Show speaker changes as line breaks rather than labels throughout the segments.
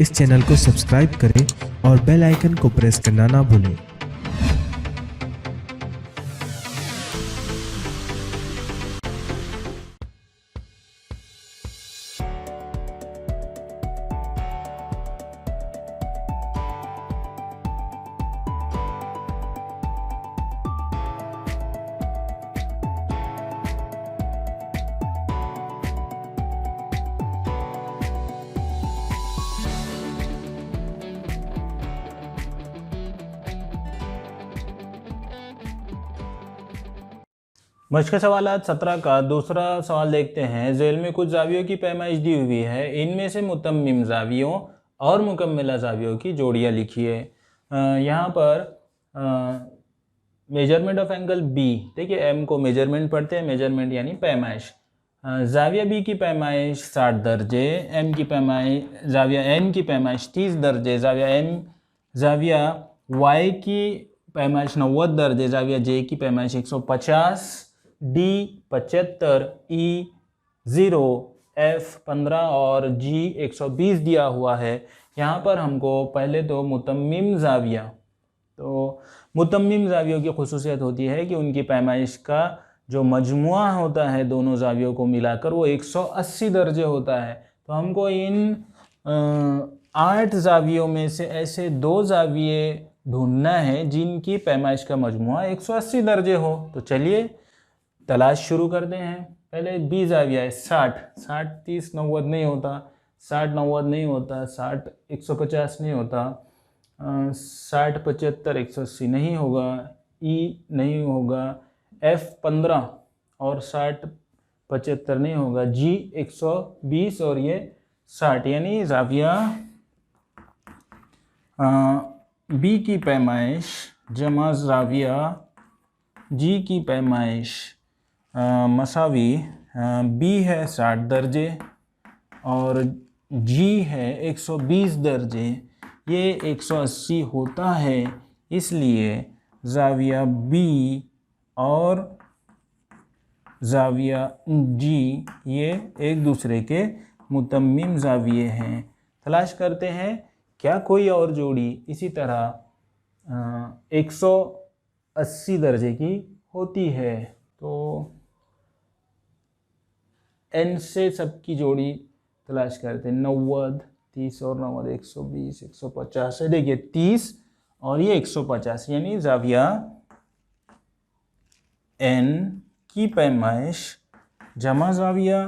इस चैनल को सब्सक्राइब करें और बेल आइकन को प्रेस करना ना भूलें।
मशक़ सवालात 17 का दूसरा सवाल देखते हैं। झेल में कुछ ज़ावियों की पैमाइश दी हुई है, इनमें से मुतम्मिम ज़ावियों और मुकम्मिला ज़ावियों की जोड़ियाँ लिखिए। यहाँ पर मेजरमेंट ऑफ एंगल बी, देखिए एम को मेजरमेंट पढ़ते हैं, मेजरमेंट यानी पैमाइश। ज़ाविया बी की पैमाइश 60 दर्जे, एम की पैमाइश, ज़ाविया एन की पैमाइश 30 दर्जे, ज़ाविया वाई की पैमाइश 90 दर्जे, ज़ाविया जे की पैमाइश 150, डी 75, ई 0, एफ 15 और जी 120 दिया हुआ है। यहाँ पर हमको पहले तो मुतम्मिम ज़ाविया, तो मुतम्मिम ज़ावियों की खुसूसियत होती है कि उनकी पैमाइश का जो मजमुआ होता है दोनों ज़ावियों को मिलाकर वो 180 दर्जे होता है। तो हमको इन 8 ज़ावियों में से ऐसे 2 ज़ाविये ढूंढना है जिनकी पैमाइश का मजमुआ 180 दर्जे हो। तो चलिए तलाश शुरू करते हैं। पहले बी ज़ाविया है 60, 30 90 नहीं होता, 60 90 नहीं होता, 60 150 नहीं होता, 60 75 180 नहीं होगा, ई नहीं होगा, एफ 15 और 60 75 नहीं होगा, जी 120 और ये 60, यानी ज़ाविया बी की पैमाइश जमा ज़ाविया जी की पैमाइश मसावी बी है 60 दर्जे और जी है 120 दर्जे, ये 180 होता है। इसलिए ज़ाविया बी और ज़ाविया जी ये एक दूसरे के मुतम्मिम ज़ाविये हैं। तलाश करते हैं क्या कोई और जोड़ी इसी तरह 180 दर्जे की होती है। तो एन से सबकी जोड़ी तलाश करते हैं। 90 30 और 90 120 150 है। देखिए 30 और ये 150, यानी ज़ाविया एन की पैमाइश जमा ज़ाविया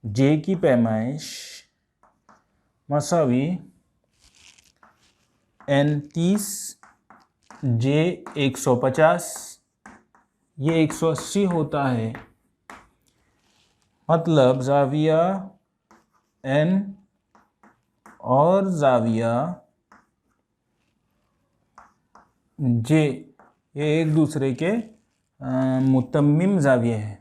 जे की पैमाइश मसावी एन 30 जे 150, ये 180 होता है। मतलब ज़ाविया एन और ज़ाविया जे ये एक दूसरे के मुतम्मिम ज़ाविये हैं।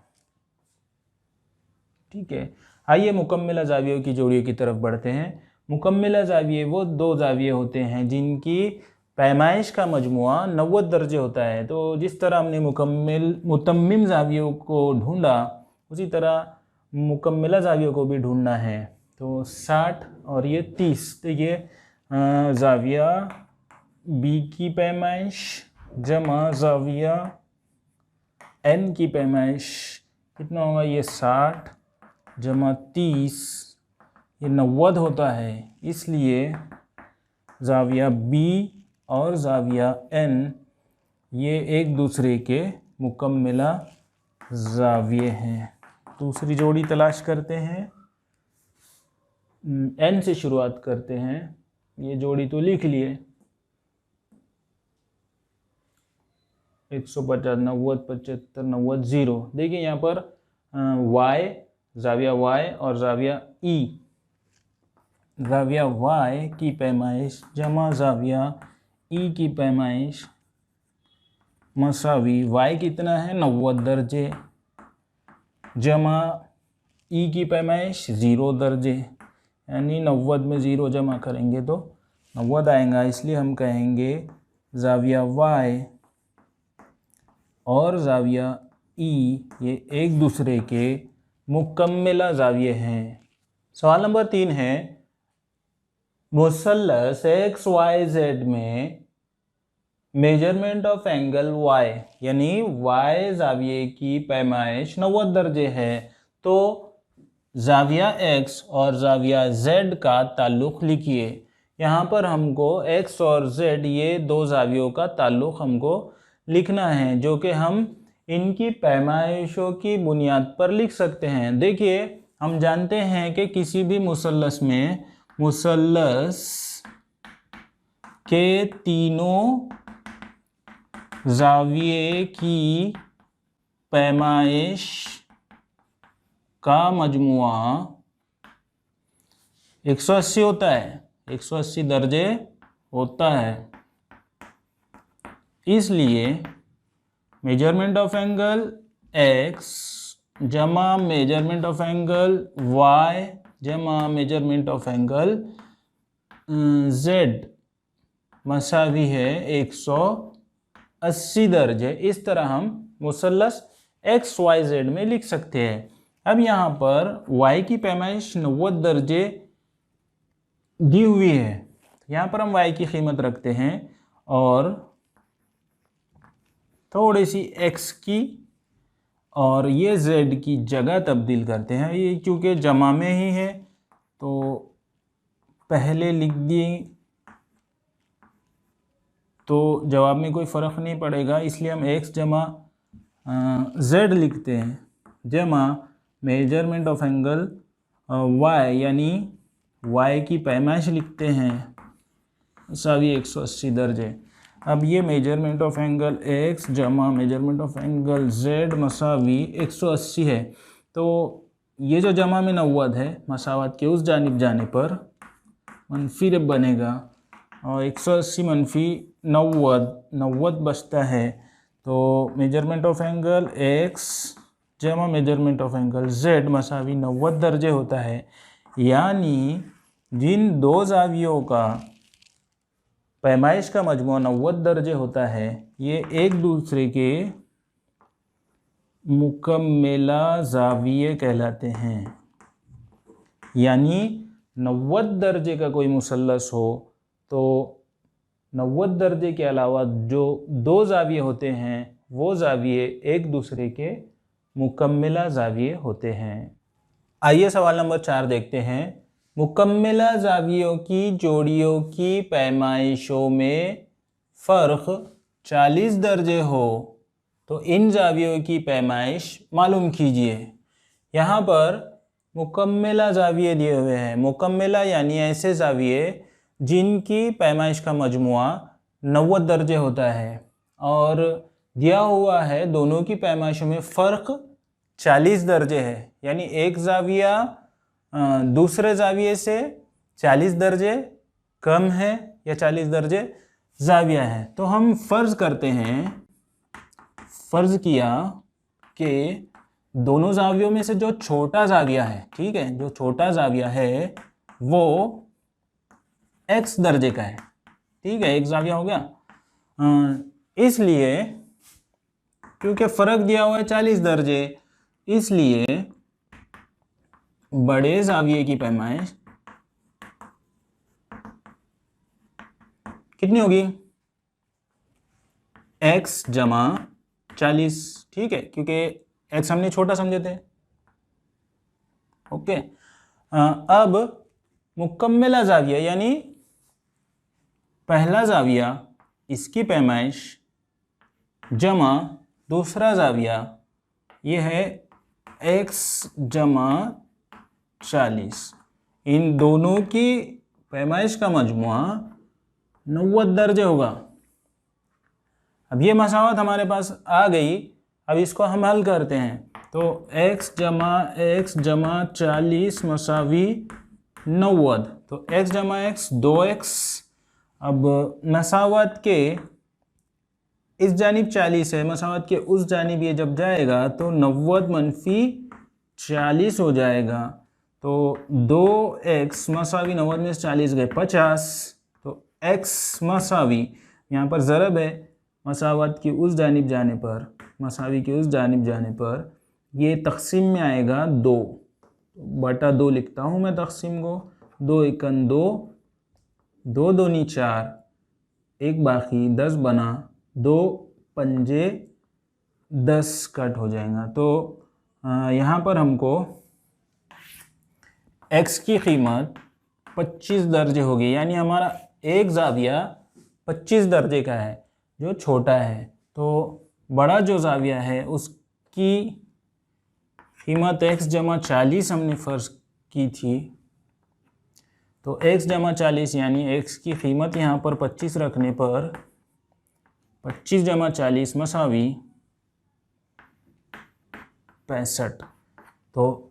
ठीक है, आइए मुकम्मिला ज़ावियों की जोड़ियों की तरफ बढ़ते हैं। मुकम्मिला ज़ाविये वो 2 ज़ाविये होते हैं जिनकी पैमाइश का मजमुआ 90 दर्जे होता है। तो जिस तरह हमने मुतम्मिम ज़ावियों को ढूंढा, उसी तरह मुकम्मिला ज़ावियों को भी ढूंढना है। तो 60 और ये 30, देखिए ज़ाविया बी की पैमाइश जमा ज़ाविया एन की पैमाइश कितना होगा, ये 60 जमा 30, ये 90 होता है। इसलिए ज़ाविया बी और ज़ाविया एन ये एक दूसरे के मुकम्मिला ज़ाविये हैं। दूसरी जोड़ी तलाश करते हैं। एन से शुरुआत करते हैं। ये जोड़ी तो लिख लिए, 150 90 75 90 0। देखिए यहाँ पर वाई, ज़ाविया वाई और ज़ाविया ई, ज़ाविया वाई की पैमाइश जमा ज़ाविया ई की पैमाइश मसावी वाई कितना है 90 दर्जे जमा ई की पैमाइश 0 दर्जे, यानी 90 में 0 जमा करेंगे तो 90 आएगा, इसलिए हम कहेंगे ज़ाविया y और ज़ाविया e ये एक दूसरे के मुकम्मिला ज़ाविये हैं। सवाल नंबर 3 है, मुसल्लस XYZ में मेजरमेंट ऑफ एंगल y यानी y ज़ाविये की पैमाइश 90 दर्जे है, तो ज़ाविया x और ज़ाविया z का ताल्लुक़ लिखिए। यहाँ पर हमको x और z ये दो ज़ावियों का ताल्लुक़ हमको लिखना है, जो कि हम इनकी पैमाइशों की बुनियाद पर लिख सकते हैं। देखिए, हम जानते हैं कि किसी भी मुसल्लस में मुसल्लस के तीनों ज़ाविये की पैमाइश का मजमुआ 180 होता है, 180 दर्जे होता है। इसलिए मेजरमेंट ऑफ एंगल x जमा मेजरमेंट ऑफ एंगल y जमा मेजरमेंट ऑफ एंगल z मसावी है 180 दर्जे। इस तरह हम मुसल्लस XYZ में लिख सकते हैं। अब यहाँ पर y की पैमाइश 90 दर्जे दी हुई है, यहाँ पर हम y की कीमत रखते हैं और थोड़ी सी x की और ये z की जगह तब्दील करते हैं। ये क्योंकि जमा में ही है तो पहले लिख दिए तो जवाब में कोई फ़र्क नहीं पड़ेगा, इसलिए हम x जमा z लिखते हैं, जमा मेजरमेंट ऑफ एंगल y यानी y की पैमाइश लिखते हैं सावी 180 दर्जे। अब ये मेजरमेंट ऑफ एंगल x जमा मेजरमेंट ऑफ एंगल z मसावी 180 है, तो ये जो जमा में 90 है मसावत के उस जानिब जाने पर मनफी बनेगा और 180 मनफी 90 बचता है, तो मेजरमेंट ऑफ एंगल x जमा मेजरमेंट ऑफ एंगल z मसावी 90 दर्जे होता है। यानी जिन दो ज़ावियों का पैमाइश का मजमूआ 90 दर्जे होता है, ये एक दूसरे के मुकम्मिला ज़ाविये कहलाते हैं। यानी 90 दर्जे का कोई मुसल्लस हो तो 90 दर्जे के अलावा जो दो ज़ाविये होते हैं वो ज़ाविये एक दूसरे के मुकम्मिला ज़ाविये होते हैं। आइए सवाल नंबर 4 देखते हैं। मुकम्मिला ज़ावियों की जोड़ियों की पैमाइशों में फ़र्क 40 दर्जे हो तो इन ज़ावियों की पैमाइश मालूम कीजिए। यहाँ पर मुकम्मिला ज़ाविये दिए हुए हैं। मुकम्मिला यानी ऐसे ज़ाविये जिनकी पैमाइश का मजमुआ 90 दर्जे होता है और दिया हुआ है दोनों की पैमाइशों में फ़र्क 40 दर्जे है, यानी एक ज़ाविया दूसरे ज़ाविये से 40 दर्जे कम है या 40 दर्जे ज़ाविया है। तो हम फ़र्ज़ करते हैं, फ़र्ज़ किया कि दोनों ज़ावियों में से जो छोटा ज़ाविया है, ठीक है, जो छोटा ज़ाविया है वो x दर्जे का है, ठीक है, एक ज़ाविया हो गया। इसलिए क्योंकि फ़र्क दिया हुआ है 40 दर्जे, इसलिए बड़े ज़ाविये की पैमाइश कितनी होगी? x जमा 40, ठीक है, क्योंकि x हमने छोटा समझे थे। ओके, अब मुकम्मिला ज़ाविया यानी पहला ज़ाविया इसकी पैमाइश जमा दूसरा ज़ाविया ये है x जमा 40, इन दोनों की पैमाइश का मजमुआ 90 दर्जे होगा। अब ये मसावत हमारे पास आ गई। अब इसको हम हल करते हैं तो x जमा 40 मसावी 90, तो x जमा x 2x। अब मसावत के इस जानिब 40 है, मसावत के उस जानिब ये जब जाएगा तो 90 मनफी 40 हो जाएगा। तो 2x मसावी 90 में से 40 गए 50, तो x मसावी, यहाँ पर ज़रब है, मसावत की उस जानिब जाने पर, मसावी की उस जानिब जाने पर ये तक़सीम में आएगा 2 बटा 2 लिखता हूँ मैं तक़सीम को। 2 एकन 2, 2 दूनी 4, 1 बाकी 10 बना, 2 पंजे 10 कट हो जाएगा। तो यहाँ पर हमको x की कीमत 25 दर्जे होगी, यानी हमारा एक ज़ाविया 25 दर्जे का है जो छोटा है। तो बड़ा जो ज़ाविया है उसकी कीमत x जमा 40 हमने फ़र्ज़ की थी, तो x जमा 40 यानी x की कीमत यहाँ पर 25 रखने पर 25 जमा 40 मसावी 65। तो